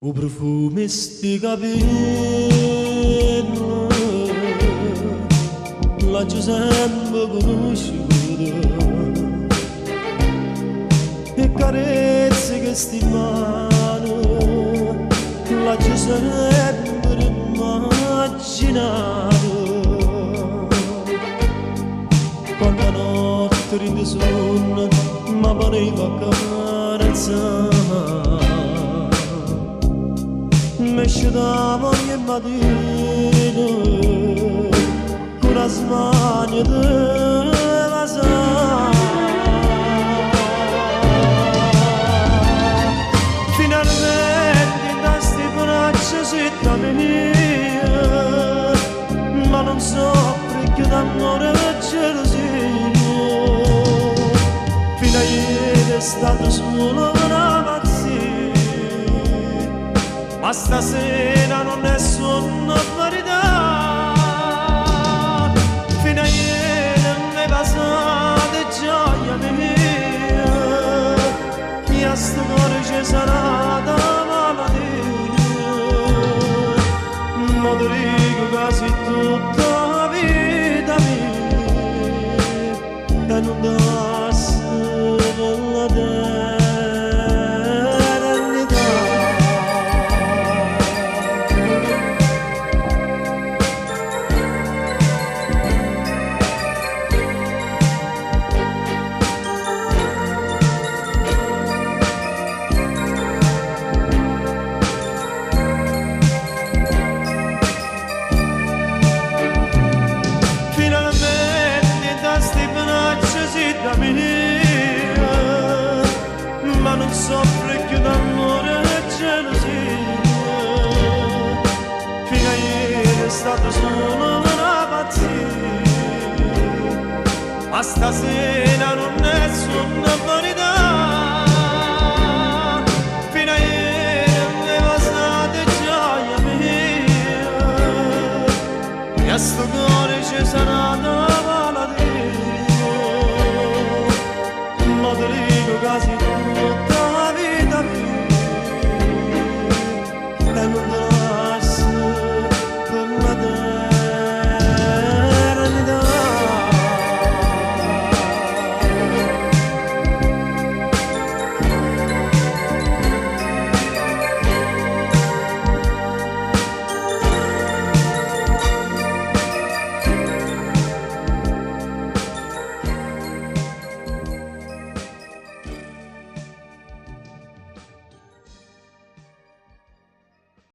O profumo sti capelli l'ho già sempre conosciuto e carezze che sti mano l'ho già sempre immaginato quando la notte ride sonno ma voleva carezzare mi da ogni mattino con la smania della sala finalmente da sti braccia si mia ma non so perché d'amore e gelosia fino a ieri è stato solo una pazzia ma stasera non è sonno verità fino a ieri mi passate gioia mia e a sto cuore ci sarà da malattia ma ti dico quasi tutta la vita mia e non dassi la terra. Ma non soffre più d'amore e gelosia fino a ieri è stato solo una pazzia ma stasera non è solo una verità